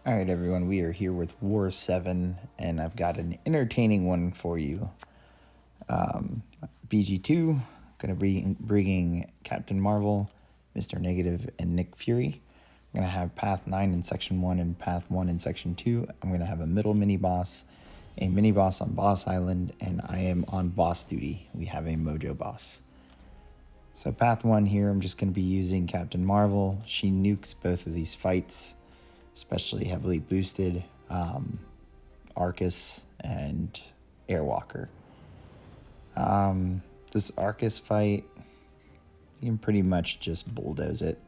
All right, everyone, we are here with War 7, and I've got an entertaining one for you. BG2, going to be bringing Captain Marvel, Mr. Negative, and Nick Fury. I'm going to have Path 9 in Section 1 and Path 1 in Section 2. I'm going to have a middle mini-boss, a mini-boss on Boss Island, and I am on boss duty. We have a Mojo boss. So Path 1 here, I'm just going to be using Captain Marvel. She nukes both of these fights, especially heavily boosted Arcus and Air Walker. This Arcus fight, you can pretty much just bulldoze it.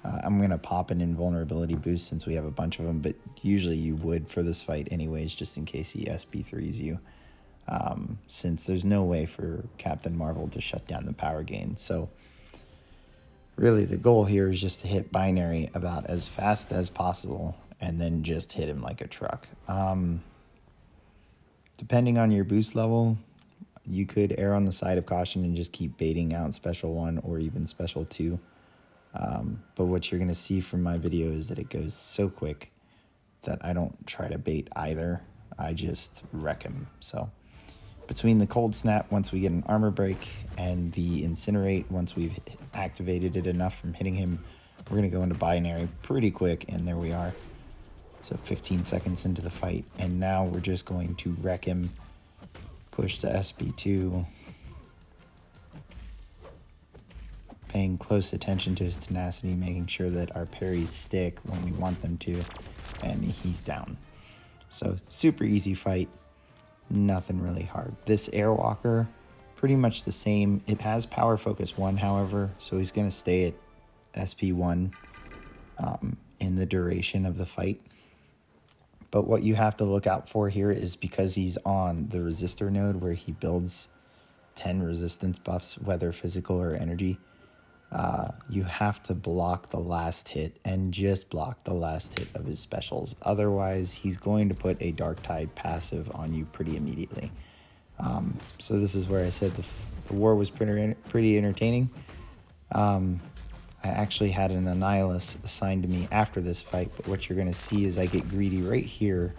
I'm going to pop an invulnerability boost since we have a bunch of them, but usually you would for this fight anyways, just in case he SB3s you, since there's no way for Captain Marvel to shut down the power gain. So really the goal here is just to hit binary about as fast as possible and then just hit him like a truck. Depending on your boost level, you could err on the side of caution and just keep baiting out Special 1 or even Special 2. But what you're going to see from my video is that it goes so quick that I don't try to bait either. I just wreck him. So between the Cold Snap, once we get an armor break, and the Incinerate, once we've activated it enough from hitting him, we're going to go into binary pretty quick, and there we are. So 15 seconds into the fight, and now we're just going to wreck him, push to SB2, paying close attention to his tenacity, making sure that our parries stick when we want them to, and he's down. So super easy fight, nothing really hard. This Air Walker, pretty much the same. It has Power Focus 1, however, so he's going to stay at SP1 in the duration of the fight. But what you have to look out for here is because he's on the resistor node where he builds 10 resistance buffs, whether physical or energy, you have to block the last hit and just block the last hit of his specials. Otherwise, he's going to put a Dark Tide passive on you pretty immediately. So this is where I said the war was pretty entertaining. I actually had an Annihilus assigned to me after this fight, but what you're going to see is I get greedy right here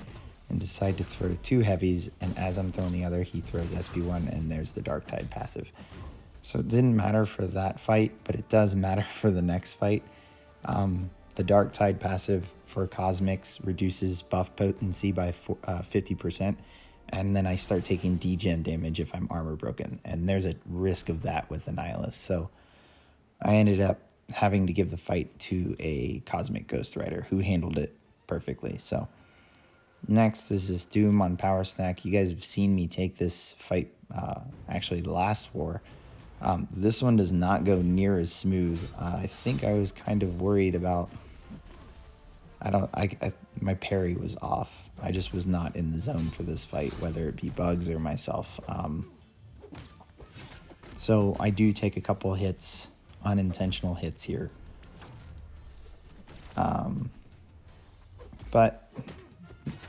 and decide to throw 2 heavies, and as I'm throwing the other, he throws SB1, and there's the Dark Tide passive. So it didn't matter for that fight, but it does matter for the next fight. The Dark Tide passive for Cosmics reduces buff potency by 50%, and then I start taking degen damage if I'm armor broken, and there's a risk of that with Annihilus. So I ended up having to give the fight to a Cosmic Ghost Rider who handled it perfectly. So next is this Doom on Power Snack. You guys have seen me take this fight, actually the last war. This one does not go near as smooth. I think I was kind of worried about, my parry was off. I just was not in the zone for this fight, whether it be bugs or myself. So I do take a couple hits, unintentional hits here. But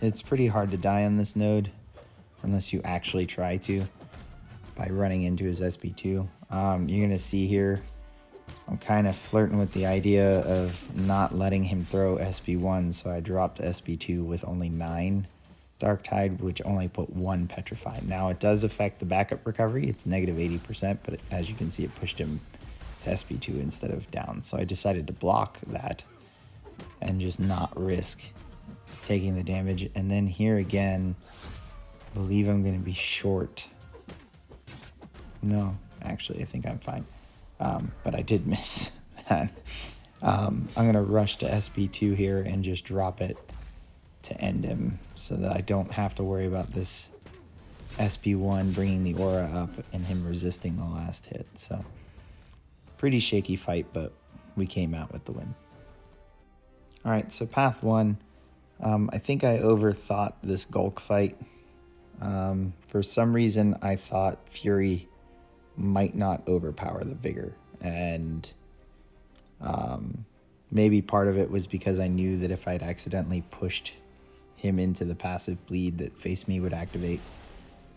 it's pretty hard to die on this node unless you actually try to by running into his SB2. You're going to see here, I'm kind of flirting with the idea of not letting him throw SB1, so I dropped SB2 with only 9 Dark Tide, which only put 1 Petrify. Now, it does affect the backup recovery. It's negative 80%, but as you can see, it pushed him to SB2 instead of down. So I decided to block that and just not risk taking the damage. And then here again, I believe I'm going to be short. No, actually, I think I'm fine. But I did miss that. I'm going to rush to SB2 here and just drop it to end him so that I don't have to worry about this SB1 bringing the aura up and him resisting the last hit. So pretty shaky fight, but we came out with the win. All right, so Path 1. I think I overthought this Gulk fight. For some reason, I thought Fury might not overpower the Vigor, and maybe part of it was because I knew that if I'd accidentally pushed him into the passive bleed that Face Me would activate.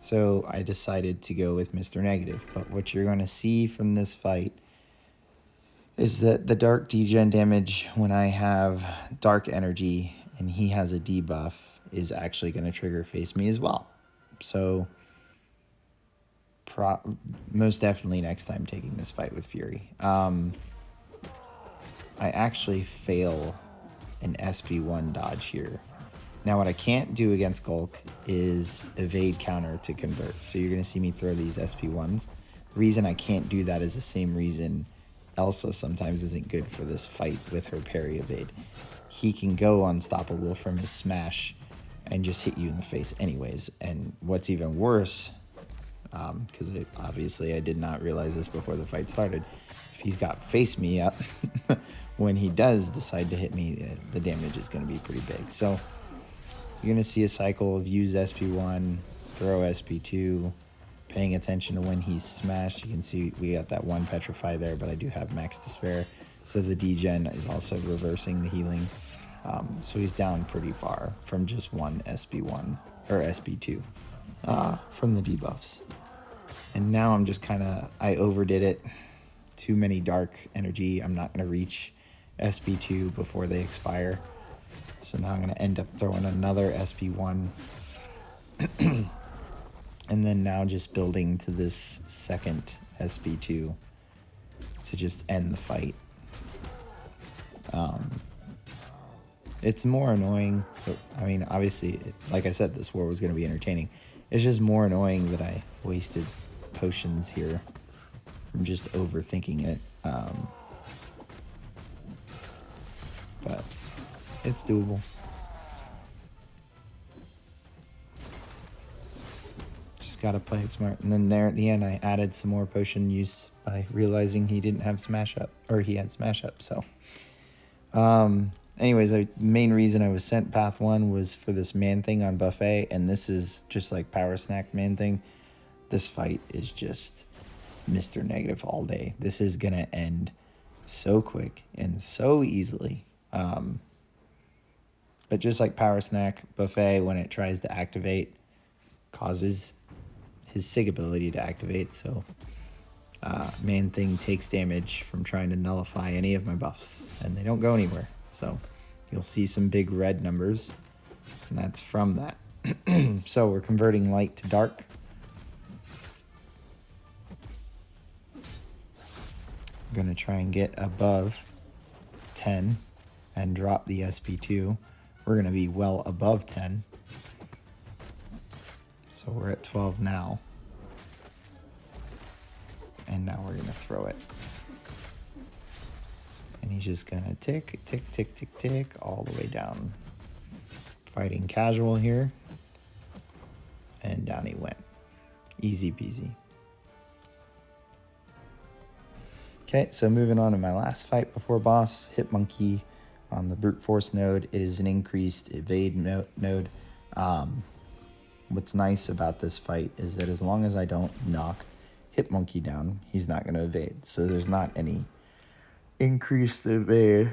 So I decided to go with Mr. Negative. But what you're going to see from this fight is that the dark degen damage when I have dark energy and he has a debuff is actually going to trigger face me as well. So most definitely next time taking this fight with Fury. I actually fail an SP1 dodge here. Now what I can't do against Gulk is evade counter to convert. So you're going to see me throw these SP1s. The reason I can't do that is the same reason Elsa sometimes isn't good for this fight with her parry evade. He can go unstoppable from his smash and just hit you in the face anyways. And what's even worse, because obviously I did not realize this before the fight started, if he's got face me up, when he does decide to hit me, the damage is going to be pretty big. So you're going to see a cycle of use SP1, throw SP2, paying attention to when he's smashed. You can see we got that one petrify there, but I do have max despair. So the degen is also reversing the healing. So he's down pretty far from just one SP1 or SP2 from the debuffs. And now I'm just I overdid it. Too many dark energy. I'm not going to reach SP2 before they expire. So now I'm going to end up throwing another SP1. And then now just building to this second SP2 to just end the fight. It's more annoying. I mean, obviously, like I said, this war was going to be entertaining. It's just more annoying that I wasted potions here from just overthinking it. But it's doable. Just gotta play it smart. And then there at the end, I added some more potion use by realizing he didn't have smash up, or he had smash up. So, anyways, the main reason I was sent path 1 was for this Manthing on buffet, and this is just like power snack Manthing. This fight is just Mr. Negative all day. This is gonna end so quick and so easily. But just like power snack, buffet, when it tries to activate, causes his sig ability to activate. So Manthing takes damage from trying to nullify any of my buffs, and they don't go anywhere. So you'll see some big red numbers, and that's from that. So we're converting light to dark. I'm going to try and get above 10 and drop the SP2. We're going to be well above 10. So we're at 12 now. And now we're going to throw it. And he's just going to tick, tick, tick, tick, tick, all the way down. Fighting casual here. And down he went. Easy peasy. Okay, so moving on to my last fight before boss, Hitmonkey on the brute force node. It is an increased evade node. What's nice about this fight is that as long as I don't knock Hitmonkey down, he's not going to evade. So there's not any increased evade,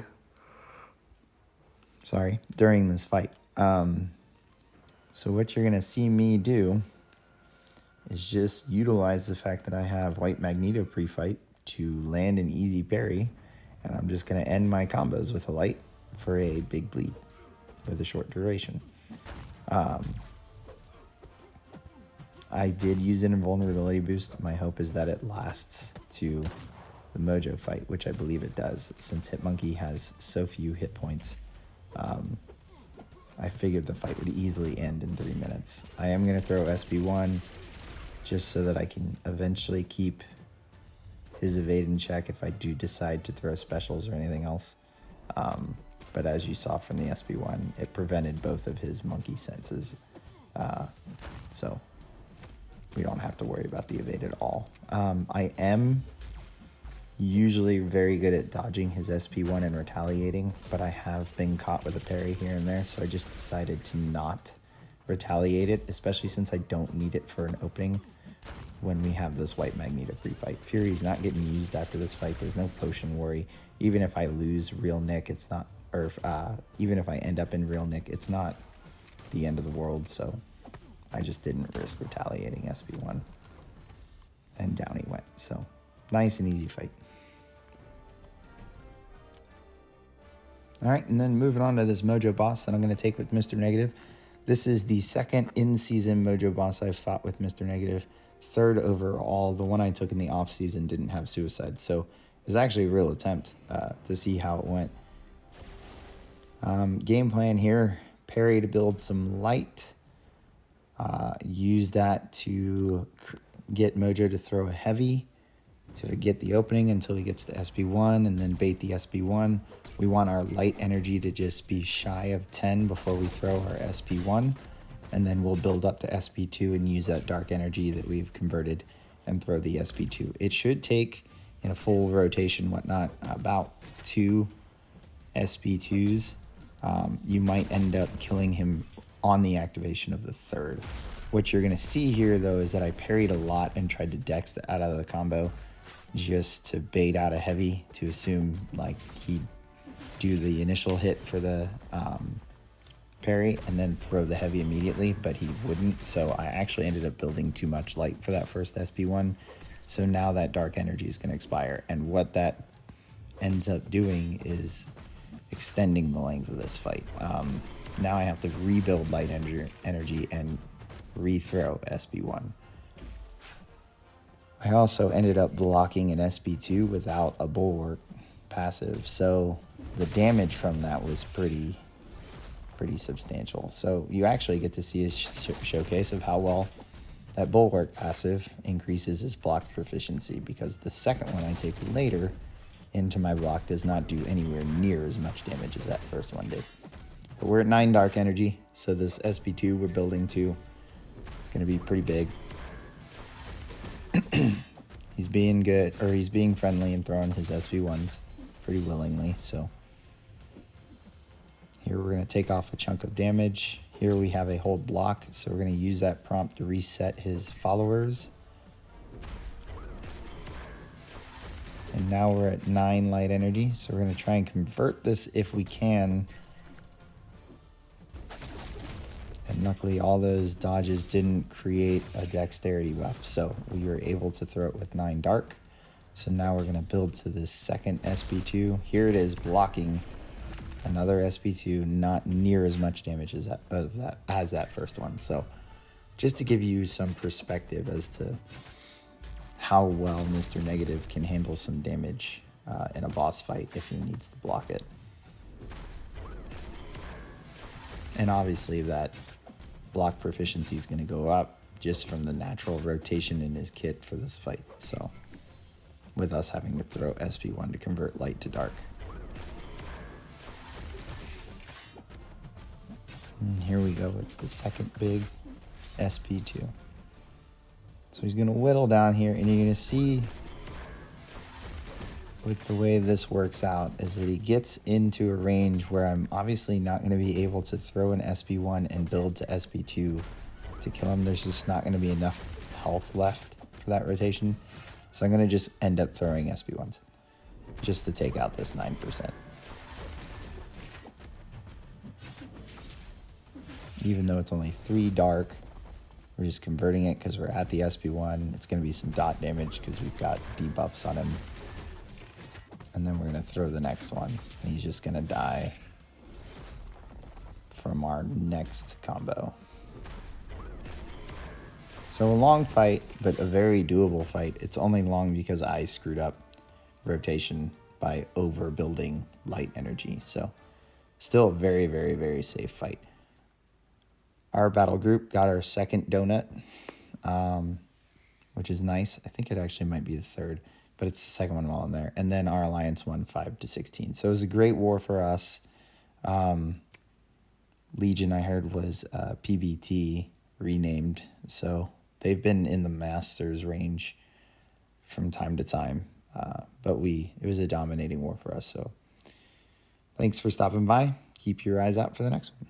during this fight. So what you're going to see me do is just utilize the fact that I have White Magneto pre-fight to land an easy parry, and I'm just going to end my combos with a light for a big bleed with a short duration. I did use an invulnerability boost. My hope is that it lasts to the Mojo fight, which I believe it does, since Hitmonkey has so few hit points. I figured the fight would easily end in 3 minutes. I am going to throw SB1 just so that I can eventually keep his evade in check if I do decide to throw specials or anything else. But as you saw from the SB1, it prevented both of his monkey senses. So we don't have to worry about the evade at all. I am usually very good at dodging his SP1 and retaliating, but I have been caught with a parry here and there, so I just decided to not retaliate it, especially since I don't need it for an opening when we have this White Magneto pre-fight. Fury's not getting used after this fight. There's no potion worry. Even if I lose real Nick, it's not, or if, even if I end up in real Nick, it's not the end of the world, so I just didn't risk retaliating SB1. And down he went, so nice and easy fight. All right, and then moving on to this Mojo boss that I'm going to take with Mr. Negative. This is the second in-season Mojo boss I've fought with Mr. Negative. Third overall. The one I took in the off-season didn't have suicide, so it was actually a real attempt to see how it went. Game plan here, parry to build some light. Use that to get Mojo to throw a heavy to get the opening until he gets the SB1 and then bait the SB1. We want our light energy to just be shy of 10 before we throw our SB1, and then we'll build up to SB2 and use that dark energy that we've converted and throw the SB2. It should take, in a full rotation, whatnot, about 2 SB2s. You might end up killing him on the activation of the third. What you're going to see here, though, is that I parried a lot and tried to dex out of the combo just to bait out a heavy to assume like he'd do the initial hit for the parry and then throw the heavy immediately, but he wouldn't. So I actually ended up building too much light for that first SB1. So now that dark energy is going to expire. And what that ends up doing is extending the length of this fight. Now I have to rebuild light energy and rethrow SB1. I also ended up blocking an SB2 without a bulwark passive, so the damage from that was pretty substantial. So you actually get to see a showcase of how well that bulwark passive increases his block proficiency, because the second one I take later into my block does not do anywhere near as much damage as that first one did. But we're at 9 dark energy, so this SB2 we're building to is going to be pretty big. He's being good, or he's being friendly and throwing his SB1s pretty willingly, so here we're going to take off a chunk of damage. Here we have a hold block, so we're going to use that prompt to reset his followers. And now we're at 9 light energy, so we're going to try and convert this if we can. And luckily all those dodges didn't create a dexterity buff, so we were able to throw it with 9 dark. So now we're going to build to this second SB2. Here it is, blocking another SB2, not near as much damage as that first one. So just to give you some perspective as to how well Mr. Negative can handle some damage in a boss fight if he needs to block it. And obviously that block proficiency is going to go up just from the natural rotation in his kit for this fight. So with us having to throw SB1 to convert light to dark. And here we go with the second big SB2. So he's going to whittle down here, and you're going to see with the way this works out is that he gets into a range where I'm obviously not going to be able to throw an SB1 and build to SB2 to kill him. There's just not going to be enough health left for that rotation. So I'm going to just end up throwing SB1s just to take out this 9%. Even though it's only 3 dark, we're just converting it because we're at the SB1. It's going to be some dot damage because we've got debuffs on him. And then we're going to throw the next one. And he's just going to die from our next combo. So a long fight, but a very doable fight. It's only long because I screwed up rotation by overbuilding light energy. So still a very, very, very safe fight. Our battle group got our second donut, which is nice. I think it actually might be the third, but it's the second one while in there. And then our alliance won 5-16. So it was a great war for us. Legion, I heard, was PBT renamed. So they've been in the Masters range from time to time. But it was a dominating war for us. So thanks for stopping by. Keep your eyes out for the next one.